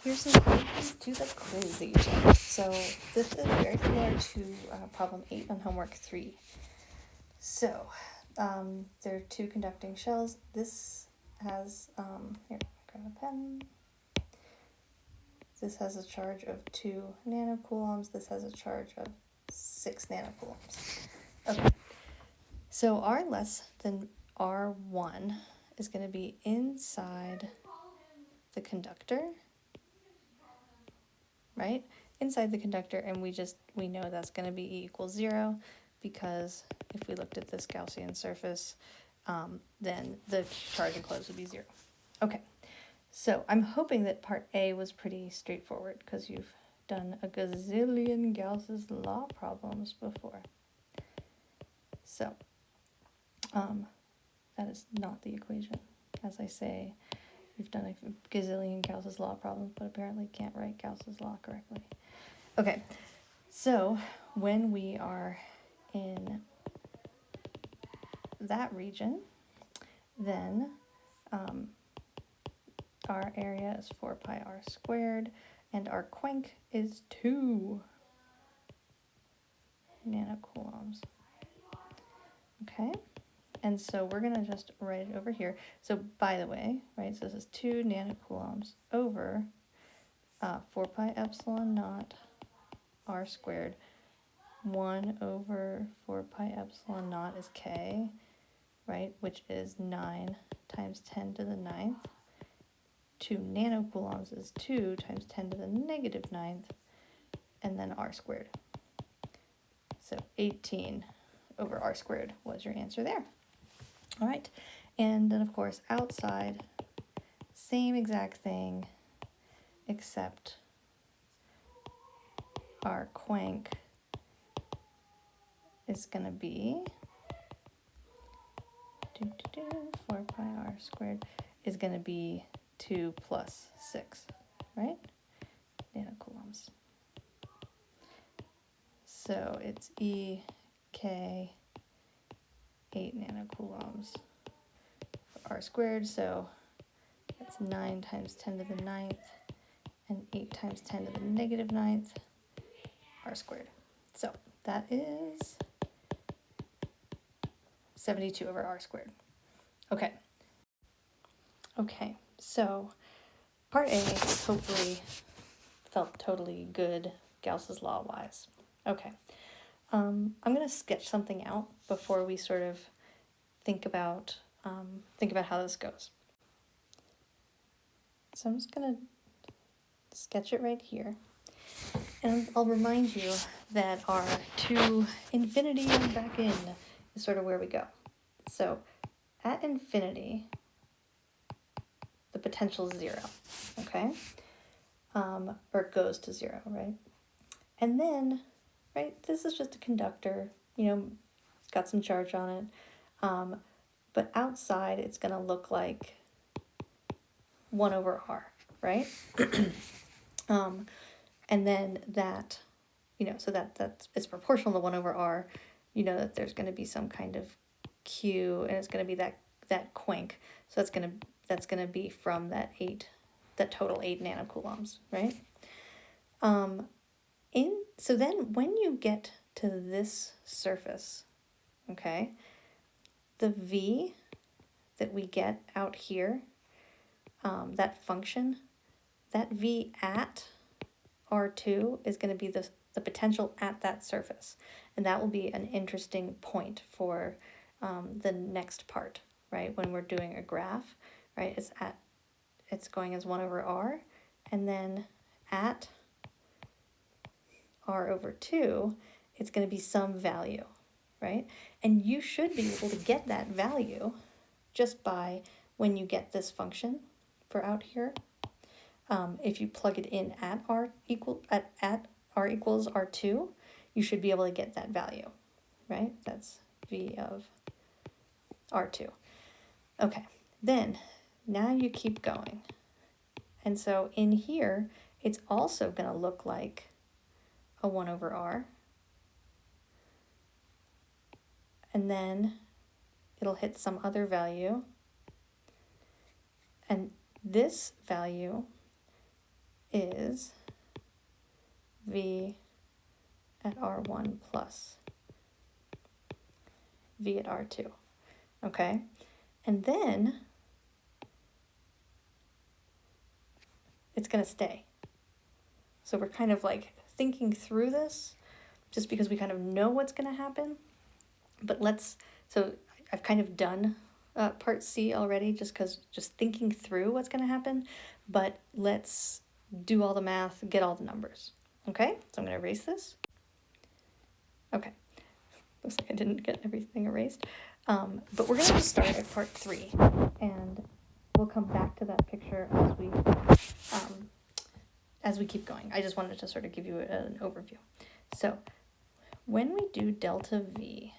here's some quizzes to the quiz that you took. So this is very similar to problem 8 on homework 3. So there are two conducting shells. This has, here, grab a pen. This has a charge of 2 nanocoulombs. This has a charge of 6 nanocoulombs. Okay, so R less than R1 is going to be inside the conductor, right? Inside the conductor, and we know that's going to be E equals 0 because if we looked at this Gaussian surface, then the charge enclosed would be 0. Okay, so I'm hoping that part A was pretty straightforward because you've done a gazillion Gauss's law problems before. So that is not the equation. As I say, we've done a gazillion Gauss's law problems, but apparently can't write Gauss's law correctly. Okay, so when we are in that region, then our area is 4 pi r squared, and our Quincke is 2 nanocoulombs. Okay, and so we're going to just write it over here. So by the way, right, so this is 2 nanocoulombs over 4 pi epsilon naught r squared. 1 over 4 pi epsilon naught is k, right, which is 9 times 10 to the 9th. 2 nanocoulombs is 2 times 10 to the negative 9th, and then r squared. So 18 over r squared was your answer there. All right, and then of course outside, same exact thing, except our Quincke is going to be 4 pi r squared is going to be 2 plus 6, right? Nanocoulombs. So it's EK 8 nanocoulombs for r squared, so that's 9 times 10 to the 9th and 8 times 10 to the negative 9th r squared. So that is 72 over r squared. Okay. Okay, so part A hopefully felt totally good Gauss's law wise. Okay, I'm going to sketch something out before we sort of think about how this goes. So I'm just going to sketch it right here. And I'll remind you that our to infinity and back in is sort of where we go. So at infinity, the potential is 0, okay? Or it goes to 0, right? And then, right, this is just a conductor, it's got some charge on it. But outside, it's going to look like 1 over r, right? And then that, so that's it's proportional to 1 over r. You know that there's going to be some kind of Q, and it's going to be that Quincke. So that's going to be from that total 8 nanocoulombs, right? So then when you get to this surface, okay, the V that we get out here, that function, that V at R2 is going to be the potential at that surface. And that will be an interesting point for the next part, right? When we're doing a graph, right? It's going as 1 over r, and then at r over 2, it's going to be some value, right? And you should be able to get that value just by when you get this function for out here. If you plug it in at r equals r2, you should be able to get that value, right? That's v of r2. Okay, then now you keep going. And so in here, it's also going to look like a 1 over r. And then it'll hit some other value. And this value is V at R1 plus V at R2, okay? And then it's going to stay. So we're kind of like thinking through this just because we kind of know what's going to happen. But so I've kind of done part C already just thinking through what's going to happen. But let's do all the math, get all the numbers. Okay, so I'm going to erase this. Okay, looks like I didn't get everything erased. But we're going to start at part 3, and we'll come back to that picture as we keep going. I just wanted to sort of give you an overview. So when we do delta V,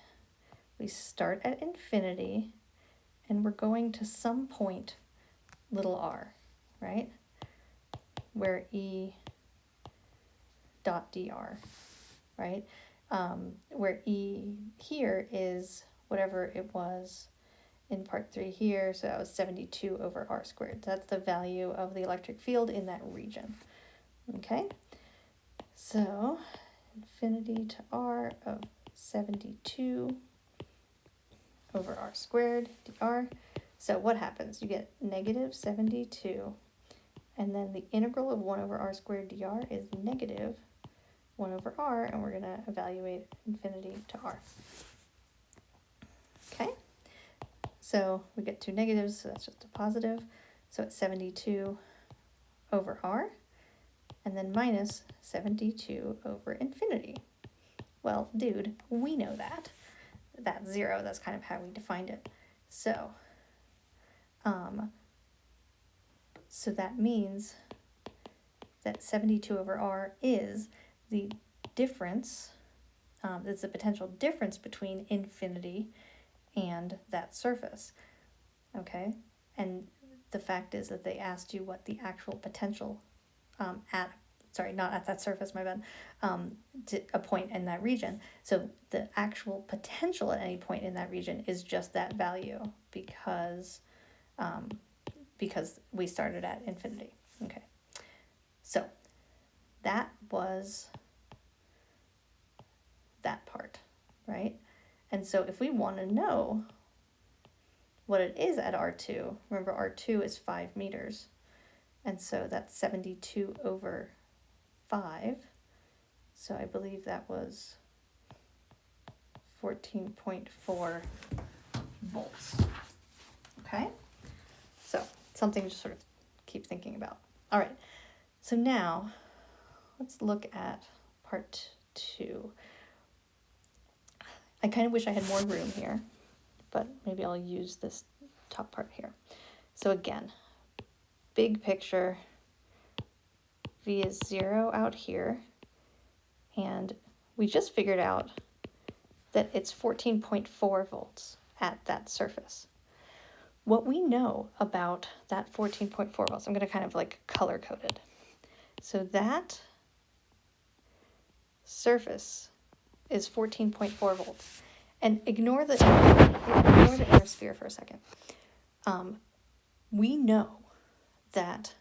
we start at infinity, and we're going to some point, little r, right? Where E dot dr, right? Where E here is whatever it was in part 3 here, so that was 72 over r squared. That's the value of the electric field in that region, okay? So infinity to r of 72 over r squared dr. So what happens? You get negative 72, and then the integral of 1 over r squared dr is negative 1 over r, and we're going to evaluate infinity to r. Okay, so we get 2 negatives, so that's just a positive. So it's 72 over r, and then minus 72 over infinity. Well, dude, we know that. That's 0, that's kind of how we defined it. So, so that means that 72 over r is the difference, it's the potential difference between infinity and that surface, okay? And the fact is that they asked you what the actual potential not at that surface, my bad, to a point in that region. So the actual potential at any point in that region is just that value because we started at infinity, okay? So that was that part, right? And so if we want to know what it is at R2, remember R2 is 5 meters, and so that's 72 over 5, so I believe that was 14.4 volts, okay? So something to sort of keep thinking about. All right, so now let's look at part 2. I kind of wish I had more room here, but maybe I'll use this top part here. So again, big picture, V is 0 out here, and we just figured out that it's 14.4 volts at that surface. What we know about that 14.4 volts, I'm going to kind of like color code it. So that surface is 14.4 volts. And ignore the inner sphere for a second. We know that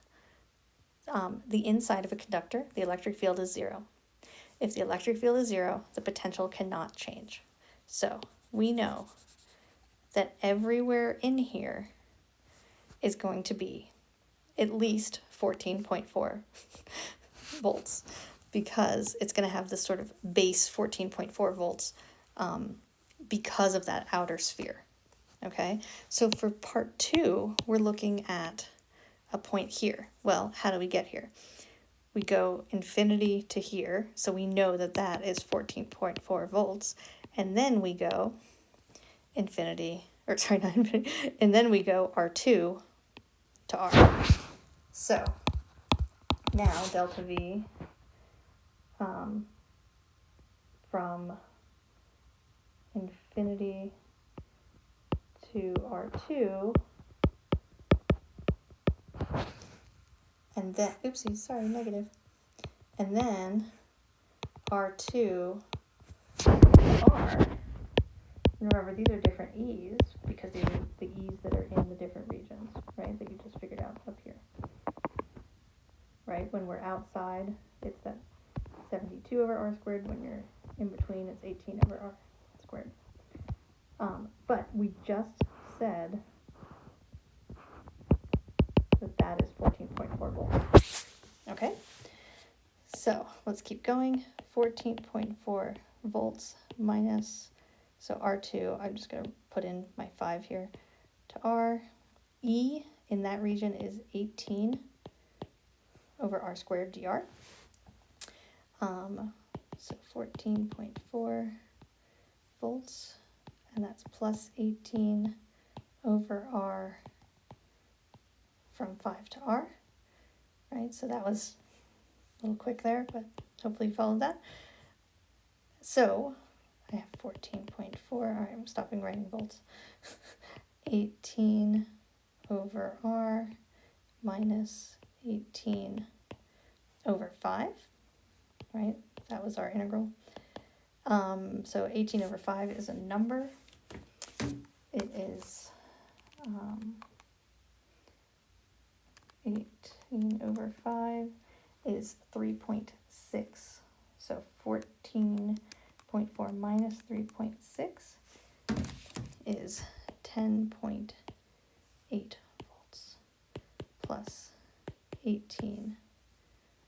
the inside of a conductor, the electric field is 0. If the electric field is 0, the potential cannot change. So we know that everywhere in here is going to be at least 14.4 volts, because it's going to have this sort of base 14.4 volts because of that outer sphere, okay? So for part 2, we're looking at a point here. Well, how do we get here? We go infinity to here, so we know that that is 14.4 volts, and then we go and then we go R2 to R. So now delta V from infinity to R2, and then, negative, and then R2 to R. Remember, these are different E's because these are the E's that are in the different regions, right, that you just figured out up here, right? right? When we're outside, it's that 72 over r squared. When you're in between, it's 18 over r squared. But we just said that is 14.4 volts. Okay, so let's keep going. 14.4 volts minus, so R2, I'm just going to put in my 5 here, to R. E in that region is 18 over r squared dr. So 14.4 volts, and that's plus 18 over r from 5 to r, right? So that was a little quick there, but hopefully you followed that. So I have 14.4, all right, I'm stopping writing volts. 18 over r minus 18 over 5, right? That was our integral. So 18 over 5 is a number. It is 18 over 5 is 3.6. So 14.4 minus 3.6 is 10.8 volts plus 18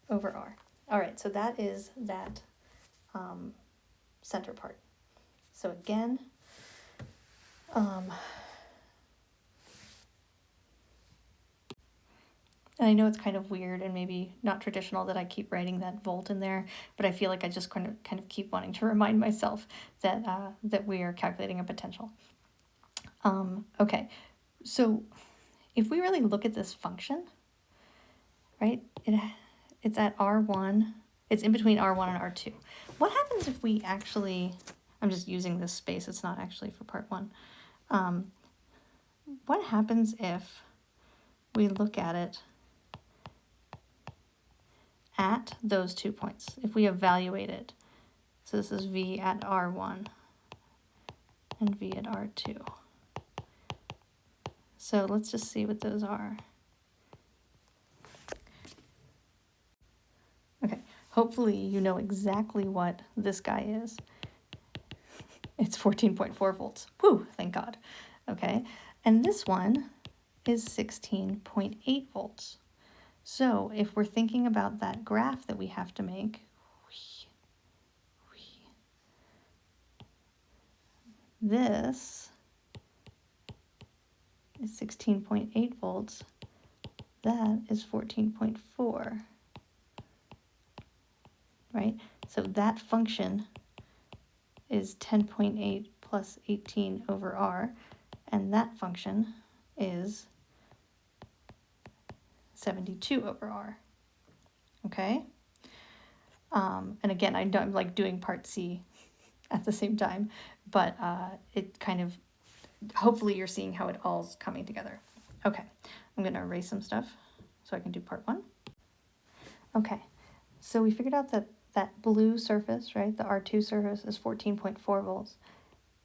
over r. All right, so that is that center part. So again, and I know it's kind of weird and maybe not traditional that I keep writing that volt in there, but I feel like I just kind of keep wanting to remind myself that that we are calculating a potential. Okay, so if we really look at this function, right, it's at R1, it's in between R1 and R2. What happens if we actually, I'm just using this space, it's not actually for part 1. What happens if we look at it at those 2 points, if we evaluate it? So this is V at R1 and V at R2. So let's just see what those are. Okay, hopefully you know exactly what this guy is. It's 14.4 volts. Whew, thank God. Okay, and this one is 16.8 volts. So if we're thinking about that graph that we have to make, this is 16.8 volts. That is 14.4, right? So that function is 10.8 plus 18 over r, and that function is 72 over r, okay? And again, I'm like doing part C at the same time, but it kind of, hopefully you're seeing how it all's coming together. Okay, I'm gonna erase some stuff so I can do part 1. Okay, so we figured out that that blue surface, right, the R2 surface is 14.4 volts,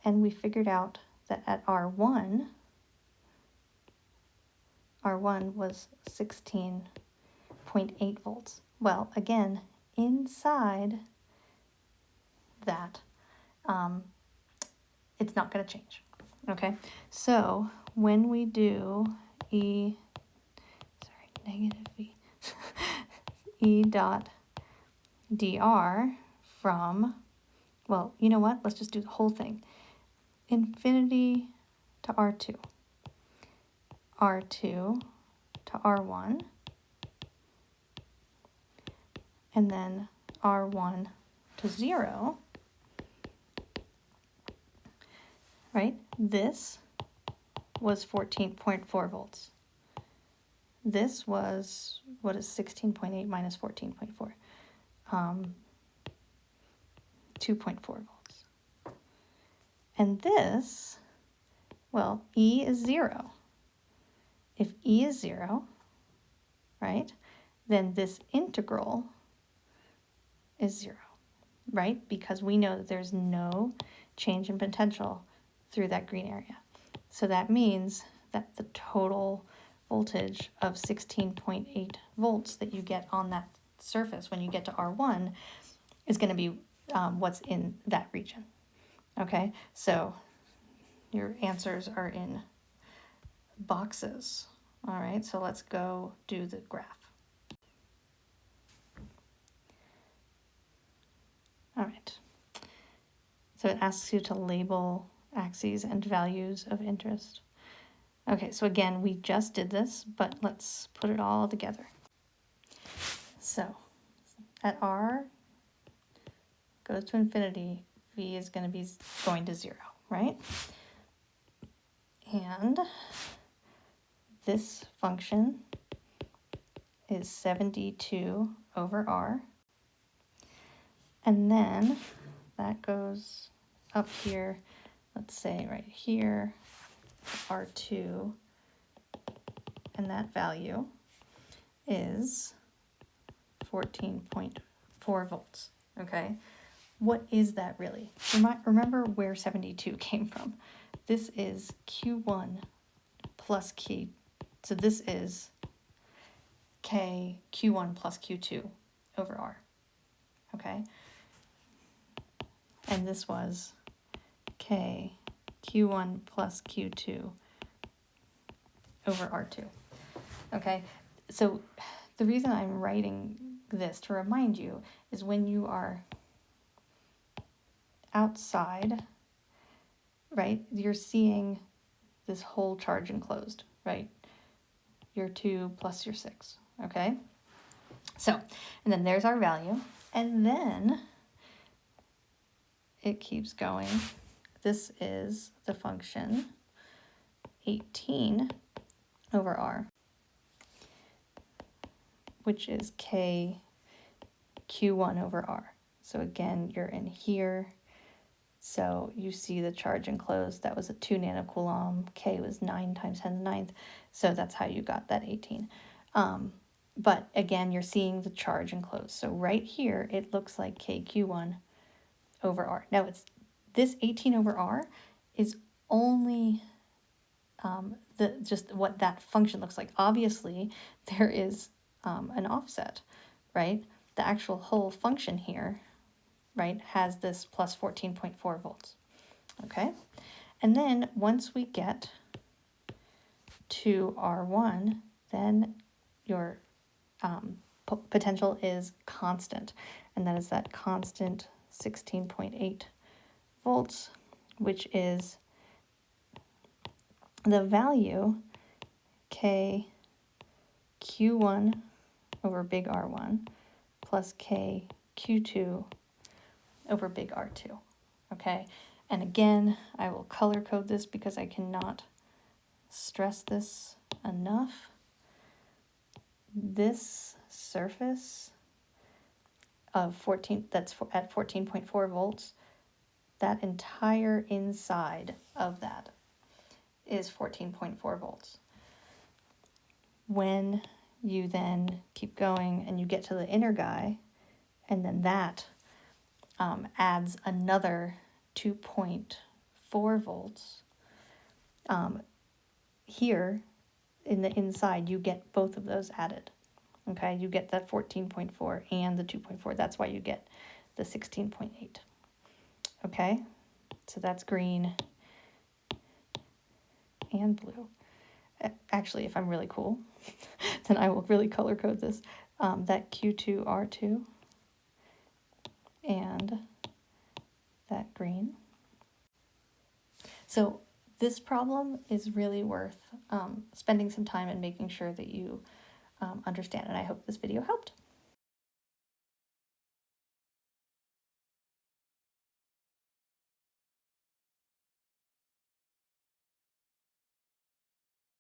and we figured out that at R1 was 16.8 volts. Well, again, inside that, it's not going to change, okay? So when we do negative V, E dot dr from, well, you know what? Let's just do the whole thing. Infinity to R2. R2 to R1. And then R1 to 0. Right? This was 14.4 volts. This was, what is 16.8 minus 14.4? 2.4 volts. And this, well, E is 0. If E is 0, right, then this integral is 0, right? Because we know that there's no change in potential through that green area. So that means that the total voltage of 16.8 volts that you get on that surface when you get to R1 is going to be what's in that region. Okay, so your answers are in boxes. All right, so let's go do the graph. All right, so it asks you to label axes and values of interest. Okay, so again, we just did this, but let's put it all together. So at R goes to infinity, V is going to be going to 0, right? And this function is 72 over R. And then that goes up here, let's say right here, R2, and that value is 14.4 volts, okay? What is that really? Remember where 72 came from. This is Q1 plus Q, so this is K Q1 plus Q2 over R, okay? And this was K Q1 plus Q2 over R2, okay? So the reason I'm writing this to remind you is when you are outside, right, you're seeing this whole charge enclosed, right? Your 2 plus your 6, okay? So, and then there's our value, and then it keeps going. This is the function 18 over R, which is K Q1 over R. So again, you're in here. So you see the charge enclosed. That was a 2 nanocoulomb. K was 9 times 10 to the 9th. So that's how you got that 18. But again, you're seeing the charge enclosed. So right here, it looks like KQ1 over R. Now, this 18 over R is only just what that function looks like. Obviously, there is an offset, right? The actual whole function here, right, has this plus 14.4 volts, okay? And then once we get to R1, then your potential is constant, and that is that constant 16.8 volts, which is the value K Q1 over big R1 plus K Q2 over big R2, okay? And again, I will color code this because I cannot stress this enough. This surface of 14, that's at 14.4 volts, that entire inside of that is 14.4 volts. When you then keep going and you get to the inner guy, and then that adds another 2.4 volts. Here in the inside, you get both of those added. Okay, you get that 14.4 and the 2.4. That's why you get the 16.8. Okay, so that's green and blue. Actually, if I'm really cool, then I will really color code this. That Q2, R2, and that green. So this problem is really worth spending some time and making sure that you understand, and I hope this video helped.